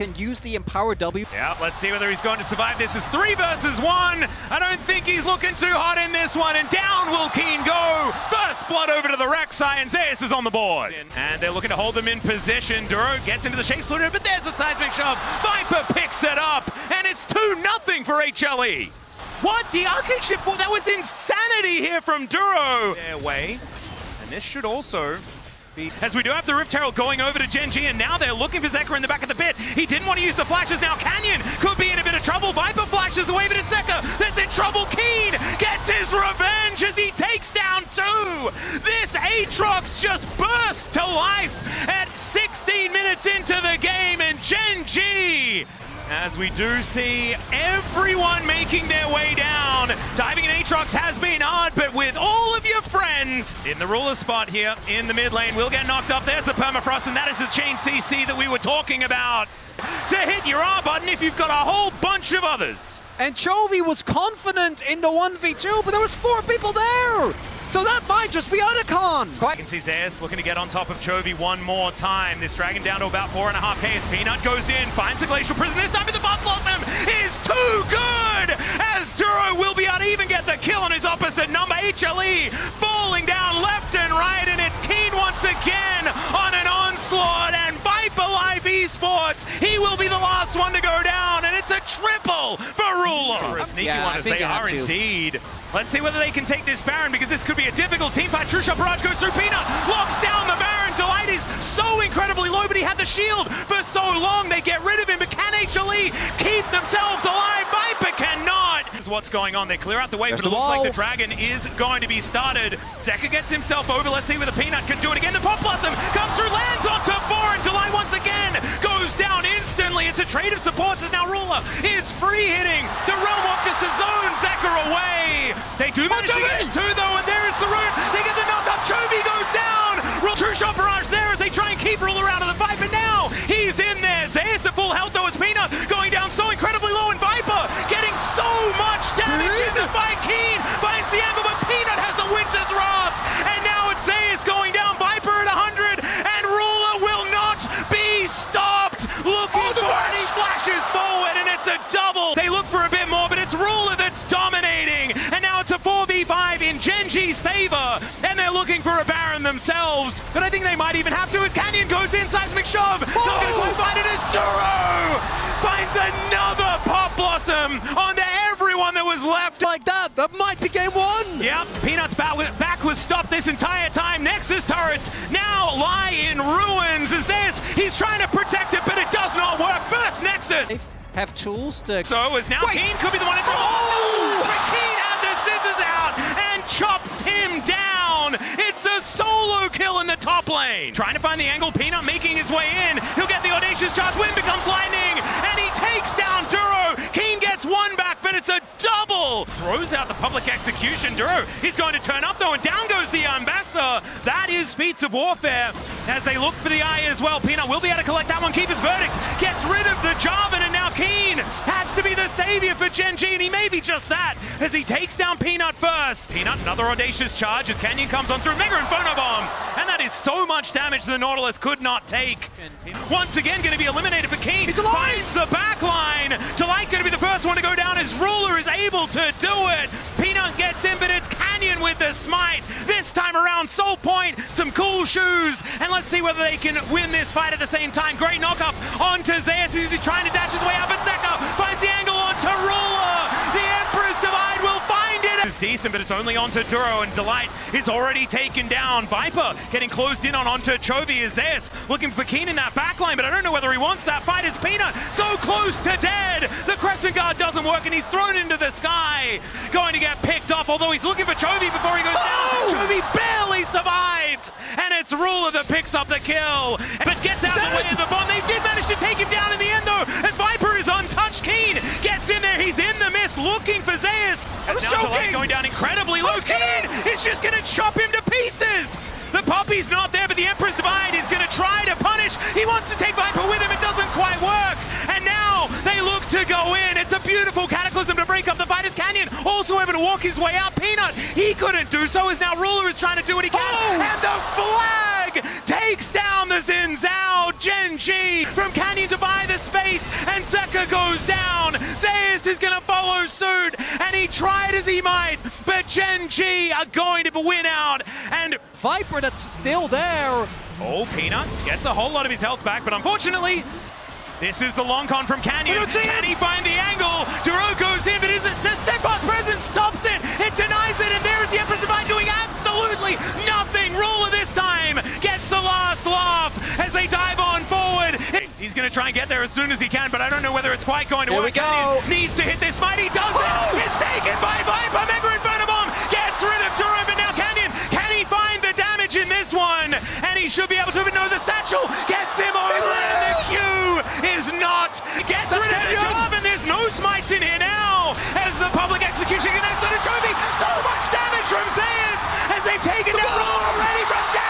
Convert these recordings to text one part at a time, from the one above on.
Can use the Empower W. Yeah, let's see whether he's going to survive. This is 3 versus 1. I don't think he's looking too hot in this one. And down will Keen go. First blood over to the Rek'Sai, and Zeus is on the board. And they're looking to hold them in position. Duro gets into the shape splitter, but there's a seismic shove. Viper picks it up, and it's 2-0 for HLE. What? The arcade shift? That was insanity here from Duro. Their way. And this should also be, as we do have the Rift Herald going over to Gen G, and now they're looking for Zeka in the back of the pit. He didn't want to use the flashes. Now Canyon could be in a bit of trouble. Viper flashes away, but it's Zeka that's in trouble. Keen gets his revenge as he takes down 2. This Aatrox just bursts to life at 16 minutes into the game, and Gen G, as we do see everyone making their way down. Diving in Aatrox has been hard, but with all of your friends in the ruler spot here in the mid lane, will get knocked off. There's the permafrost, and that is the chain CC that we were talking about. To hit your R button if you've got a whole bunch of others. And Chovy was confident in the 1v2, but there was 4 people there! So that might just be Unicon! You can see Zeus looking to get on top of Chovy one more time. This dragon down to about 4.5k as Peanut goes in, finds the Glacial Prison. This time with the Buff Blossom is too good! As Duro will be able to even get the kill on his opposite number. HLE falling down left and right, and it's Keen once again on an onslaught, and Viper Life Esports, he will be the last one to go down, and it's a triple for Ruler. A sneaky one as they are indeed. Let's see whether they can take this Baron, because this could be a difficult team fight. True Shot Barrage goes through Peanut, locks down the Baron. Delight is so incredibly low, but he had the shield for so long. They get rid of him, but can HLE keep themselves alive? Viper cannot. This is what's going on. They clear out the way, but it looks like the dragon is going to be started. Zeka gets himself over. Let's see whether Peanut can do it again. The Pop Blossom comes through, lands onto 4, and Delight once again goes down instantly. It's a trade of supports as now Ruler is free hitting the Realm of just a zone Zeka away. They do manage to get 2 though, and there is the root. They get the knock up. Chovy goes down. True Shot Barrage there as they try and keep Ruler out of the fight, but now he's in there. Zeus at full health though as Peanut going down so incredibly low, and Viper getting so much damage in the fight. Keen finds the angle, but Peanut has the Winter's Wrath, and now it's Zeus going down. Viper at 100, and Ruler will not be stopped. Looking for it, he flashes forward, and it's a double. They look for a bit more, but it's Ruler that's dominating, and now it's a 4v5 in Gen G's favor, and they're looking for a Baron themselves, but I think they might even have to as Canyon goes in, seismic shove. Not gonna quite find it as Duro finds another Pop Blossom onto everyone that was left. Like that might be game 1! Yep, Peanut's back was stopped this entire time. Nexus turrets now lie in ruins as this, he's trying to protect it, but it does not work. First Nexus! They have tools to... So as now Keen could be the one in trouble. Oh! But Keen had the scissors out and chops him down. It's a solo kill in the top lane. Trying to find the angle, Peanut making his way in. He'll get the audacious charge, Wind becomes lightning, and he takes down Duro. Keen gets 1 back, but it's a double. Throws out the public execution. Duro, he's going to turn up though, and down goes the Ambassador. That is feats of warfare as they look for the eye as well. Peanut will be able to collect that one, keep his verdict, gets rid of the Jarvan, and now Keen has to be the savior for Gen G, and he may be just that as he takes down Peanut first. Peanut, another audacious charge as Canyon comes on through, Mega Inferno Bomb, and that is so much damage the Nautilus could not take. Once again going to be eliminated, but Keen finds the back line. Delight going to be the first one to go down as Ruler is able to do it. Peanut gets in, but it's Canyon with the smite. This time around, Soul Point, some cool shoes, and let's see whether they can win this fight at the same time. Great knock up onto Zeus as he's trying to dash his way up, and Zeka finds the angle onto Ruler. The Emperor's Divide will find it. It's decent, but it's only onto Duro, and Delight is already taken down. Viper getting closed in onto Chovy as Zeus looking for Keen in that backline, but I don't know whether he wants that fight as Peanut so close to dead. The Crescent Guard doesn't work, and he's thrown into the sky. Going to get picked off, although he's looking for Chovy before he goes down. Chovy barely survives, and it's Ruler that picks up the kill, but gets out of the way of the bomb. They did manage to take him down in the end though, as Viper is untouched. Keen gets in there, he's in the mist looking for Zeus. As now Delight going down incredibly low. Keen is just going to chop him to pieces. The Poppy's not there, but the Emperor's Divide is going to try to punish. He wants to take Viper with him, it doesn't quite work. And now they look to go in. It's a beautiful Cataclysm to break up the fight as Canyon also able to walk his way out. Peanut, he couldn't do so as now Ruler is trying to do what he can. And the flag takes down the Xin Zhao. Gen G from Canyon to buy the space. Zeka goes down. Zeus is going to follow suit, and he tried as he might, but Gen G are going to win out. And Viper that's still there. oh, Peanut gets a whole lot of his health back, but unfortunately, this is the long con from Canyon. Can he find the angle? Duro goes in, but the steadfast presence stops it. It denies it, and there is the Empress Divine doing absolutely nothing. Ruler this time gets the last laugh as they dive on forward. He's going to try and get there as soon as he can, but I don't know whether it's quite going to work. Here we go. Canyon needs to hit this smite. He does it. It's taken by Viper. Mega Inferno Bomb gets rid of Duro, but now Canyon, can he find the damage in this one? And he should be able to, but no, the satchel gets him over, and the Q is not. Gets rid of the job, and there's no smites in here now as the public execution connects on a trophy. So much damage from Zeus as they've taken down already from down.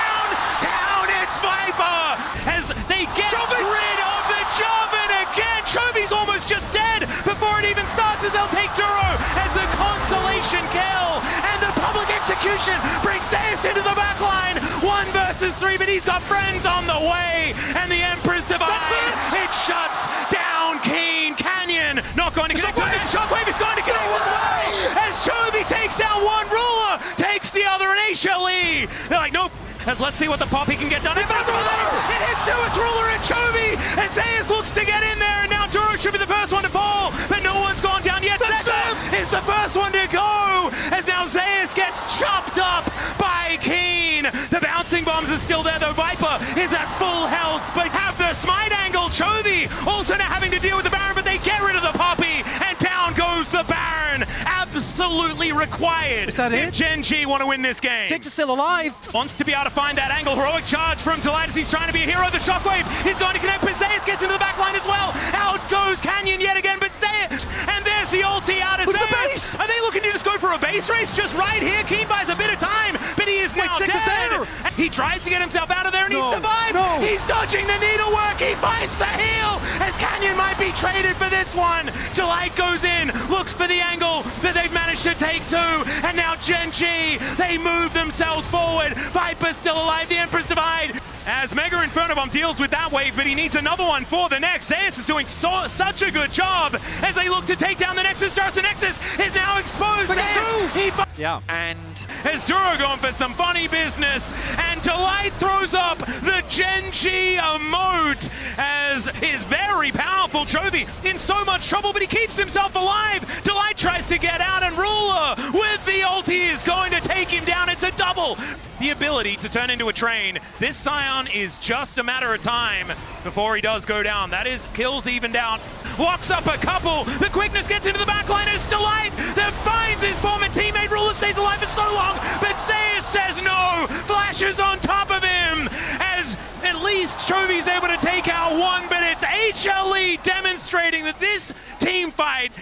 It's Viper as they get rid of the job, and again, Chovy's almost just dead before it even starts as they'll take Duro as a consolation kill, and the public execution brings Zeus into the back line. 1 versus 3, but he's got friends on the way, and the Emperor's Divine, it shuts down Keen. Canyon not going to connect to it. Shockwave is going to connect as well as Chovy takes down one. Ruler takes the other, and HLE, they're like, nope. Let's see what the Poppy can get done. It hits two, it's Ruler and Chovy, and Zeus looks to get in there, and now Duro should be the first one to fall, but no one's gone down yet. Zeka is the first one to go, as now Zeus gets chopped up by Keen. The bouncing bombs are still there, though Viper is at full health, but have the smite angle. Chovy also now having to deal with the Baron, but they get rid of the Poppy, and down goes the Baron. Absolutely required. Is that it? Gen G want to win this game. Six is still alive. Wants to be able to find that angle. Heroic charge from Delight as he's trying to be a hero. The Shockwave is going to connect, but Zeus gets into the back line as well. Out goes Canyon yet again, but Zeus, and there's the ulti out of Look at the Zeus. base. Are they looking to just go for a base race just right here? Keen buys a bit of time, but he is now Six is dead. there. He tries to get himself out of there, and he No, survives. no. He's dodging the needlework. He finds the heal as Canyon might be traded for this one. Delight goes in, looks for the angle, but they've managed to take two, and now Gen G, they move themselves forward. Viper's still alive, the Empress Divide, as Mega Inferno Bomb deals with that wave, but he needs another one for the next. Zeus is doing such a good job as they look to take down the Nexus. Starts the Nexus is now exposed. Zeus, Yeah. and as Duro going for some funny business, and Delight throws up the Gen G emote as is very powerful. Chovy in so much trouble, but he keeps himself alive. Delight tries to get out, and Ruler with the ulti is going to take him down. It's a double. The ability to turn into a train. This Scion is just a matter of time before he does go down. That is, kills evened out. Locks up a couple. The quickness gets into the backline as Delight that finds his former teammate. Ruler stays alive for so long, but Zeus says no. Flashes on top of him as at least Chovy's able to take out one, but it's HLE demonstrating that this team fight,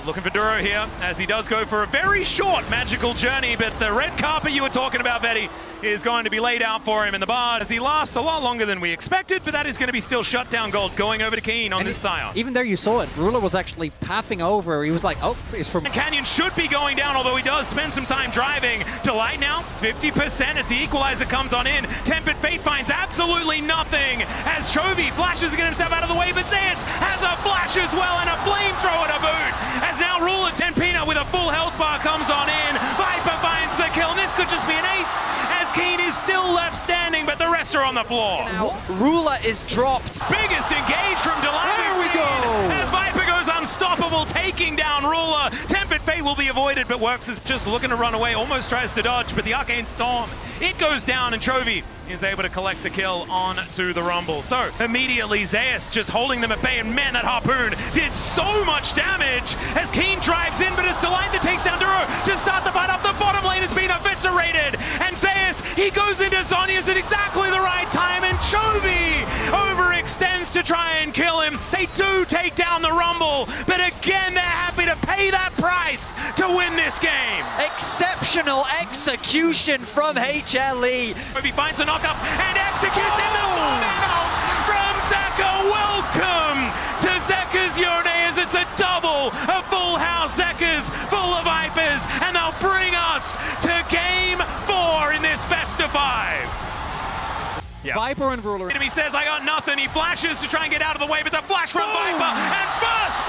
looking for Duro here, as he does go for a very short magical journey, but the red carpet you were talking about, Betty, is going to be laid out for him in the bar as he lasts a lot longer than we expected, but that is going to be still shutdown gold going over to Keen on this Scion. Even there you saw it, Ruler was actually pathing over. He was like, oh, it's from... Canyon should be going down, although he does spend some time driving. Delight now, 50% as the equalizer comes on in. Tempered Fate finds absolutely nothing as Chovy flashes to get himself out of the way, but Zeus has a flash as well and a flamethrower to boot. As now Ruler 10 Peanut with a full health bar comes on in. Viper finds the kill, and this could just be an ace as Keen is still left standing, but the rest are on the floor. Now, Ruler is dropped. Biggest engage from Delight. There we go. As Viper goes unstoppable, taking down Ruler. Tempered Fate will be avoided, but Works is just looking to run away, almost tries to dodge, but the Arcane Storm, it goes down, and Chovy is able to collect the kill onto the Rumble. So immediately Zeus just holding them at bay, and man, that Harpoon did so much damage as Keen drives in, but it's Delight that takes down Duro to start the fight off. The bottom lane has been eviscerated, and Zeus, he goes into Zhonya's at exactly the right time, and Chovy overextends to try and kill him. They do take down the Rumble, but again, they're happy to pay that price to win this game. Exceptional execution from HLE. He finds a knockup and executes in the out from Zeka. Welcome to Zeka's Yone as it's a double, a full house. Zeka's full of Vipers, and they'll bring us to game 4 in this best of 5. Yeah. Viper and Ruler. He says, I got nothing. He flashes to try and get out of the way, but the flash from Viper, and first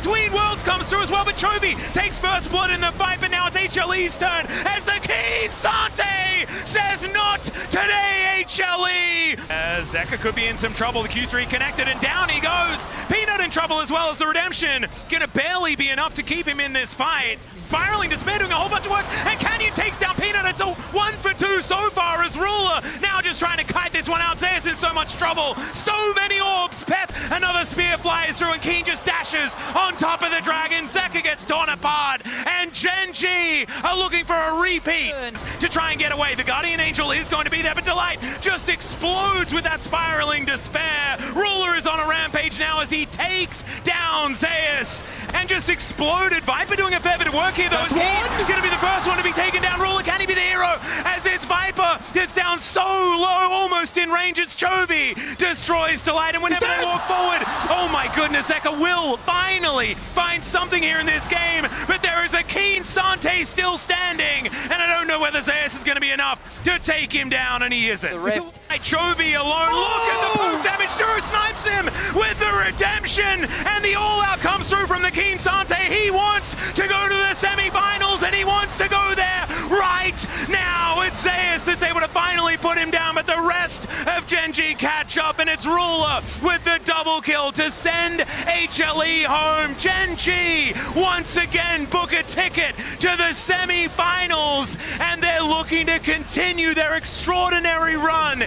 Between Worlds comes through as well, but Chovy takes first blood in the fight, but now it's HLE's turn as the Keen Sante says not today, HLE! As Zeka could be in some trouble, the Q3 connected and down he goes. Peanut in trouble as well as the Redemption. Gonna barely be enough to keep him in this fight. Spiraling Despair doing a whole bunch of work, and Canyon takes down Peanut. It's a 1 for 2 so far as Ruler now just trying to kite this one out. Zeus in so much trouble. So many orbs. Pep, another spear flies through, and Keen just dashes on top of the dragon. Zeka gets torn apart, and Gen G are looking for a repeat to try and get away. The Guardian Angel is going to be there, but Delight just explodes with that Spiraling Despair. Ruler is on a rampage now as he takes down Zeus and just exploded. Viper doing a fair bit of work here, though. That's Keen one. going to be the first one to be taken down. Ruler, can he be the hero? As this Viper gets down so low, almost in range. It's Chovy destroys Delight, and whenever they walk forward, oh my goodness, Zeka will finally find something here in this game, but there is a Keen Sante still standing, and I don't know whether Zeus is going to be enough to take him down, and he isn't. The rift. Chovy alone, look at the poke damage. Duro snipes him with the Redemption, and the all-out comes through from the Keen Sante. He wants to go to the semi-finals, and he wants to go there right now. It's Zeus that's able to finally put him down, but the rest of Gen G catch up, and it's Ruler with the double kill to send HLE home. Gen G once again book a ticket to the semi-finals, and they're looking to continue their extraordinary run.